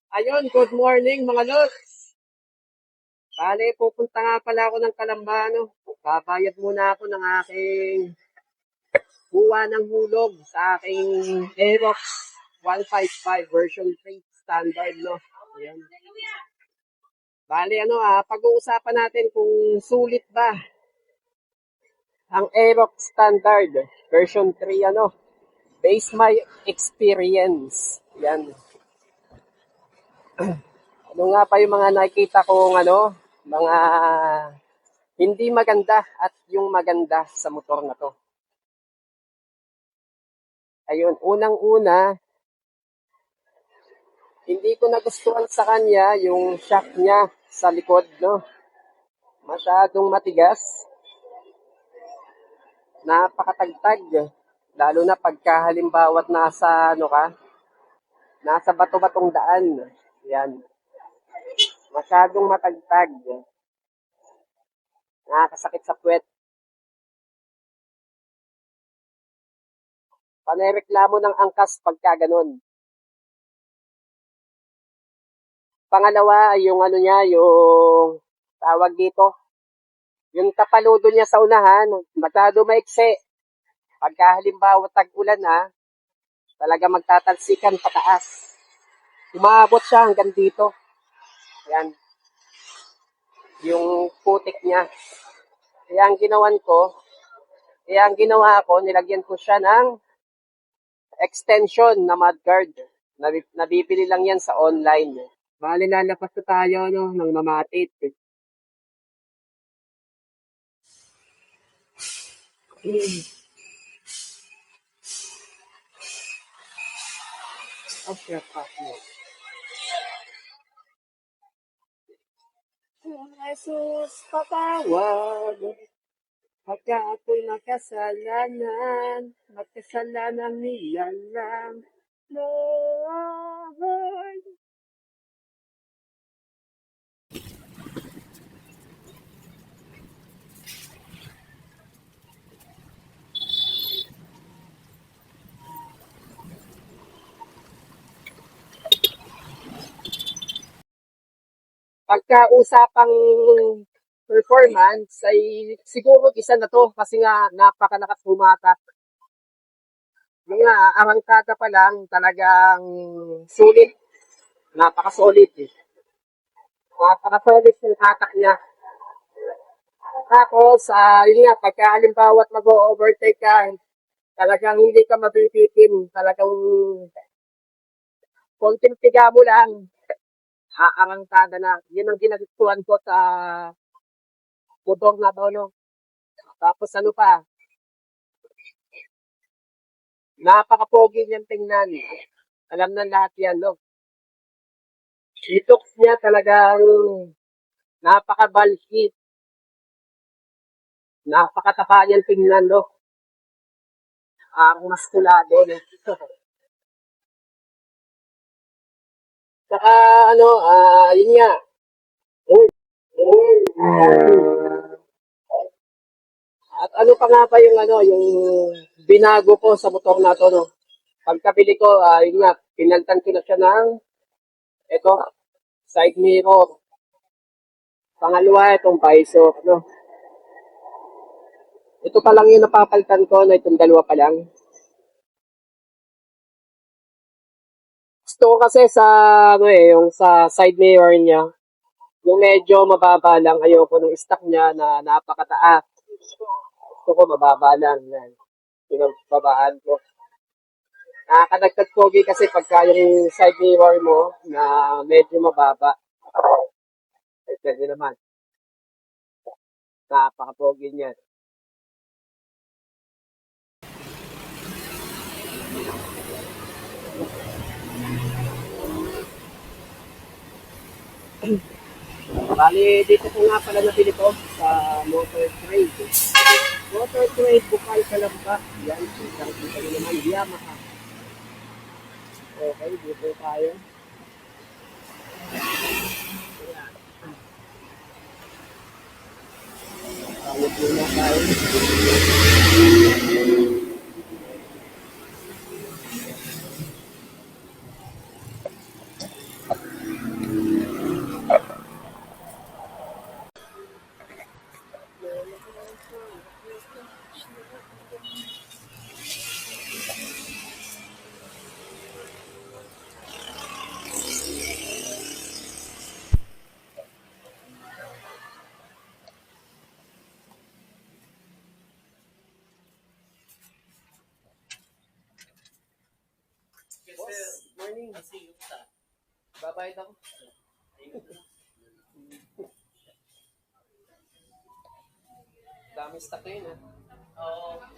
Ayun, good morning mga lods. Bale, pupunta nga pala ako ng Kalambano. Babayad muna ako ng aking buwa ng hulog sa aking Aerox 155 version 3 standard, no? Ayan. Bale, pag-uusapan natin kung sulit ba ang Aerox standard version 3, based my experience. Yan. Ano nga pa yung mga nakikita kong mga hindi maganda at yung maganda sa motor na to. Ayun, unang-una, hindi ko nagustuhan sa kanya yung shock niya sa likod, no? Masyadong matigas, napakatagtag, lalo na pagka halimbawa't nasa bato-batong daan. Yan, masyadong matagtag, nakakasakit sa puwet. Panereklamo ng angkas pagka ganun. Pangalawa, yung yung tawag dito, yung tapaludo niya sa unahan, masyado maiksi. Pagka halimbawa tag-ulan talaga magtatalsikan pataas. Umaabot siya hanggang dito. Yan. Yung putik niya. Kaya ang ginawa ko, nilagyan ko siya ng extension na mudguard. Nabibili lang yan sa online. Bali, lalapas na tayo, ng mamatit. Jesus, patawad. Pagka ako'y makasalanan niya lang, Lord. Pagka usapang performance ay siguro isa na to kasi nga napakalakas humatak. Mga arangkada pa lang talagang sulit. Napaka-solid eh. Napaka-solid yung hatak niya. Tapos, yun nga, pagka halimbawa't mag-overtake ka, talagang hindi ka mabibitin. Talagang konting tiga mo lang, aarangkada na. Yun ang ginagawa ko sa motor na to, no? Tapos napaka-pogi niyang tingnan. Alam na lahat yan, no? Itox niya talagang napaka-bulky. Napakataba niyang tingnan, no? Ang maskulado, no? Saka, yun nga. At ano pa nga ba yung binago ko sa motor na to, no? Pagkabili ko, yun nga, pinaltan ko na siya ng ito, side mirror. Pangalawa, itong visor, no? Ito pa lang yung napapalitan ko na itong dalawa pa lang. Gusto ko kasi sa, yung sa side mirror niya, yung medyo mababa lang, ayoko ng stock niya na napakataas. Gusto ko mababa lang, yan. Pinababaan ko. Nakakadagdag pogi kasi pagka yung side mirror mo na medyo mababa. Pwede naman. Napaka-pogi niyan. Bali, dito ko nga pala nabili ko sa Motor Trade. Motor Trade, Bukal, Kalamba. Yan, isang kita nyo naman, Yamaha. Okay, dito tayo. Ayan. Tawag muna tayo. lasing. Babayad ako. Dami stock yun, ha? Oo.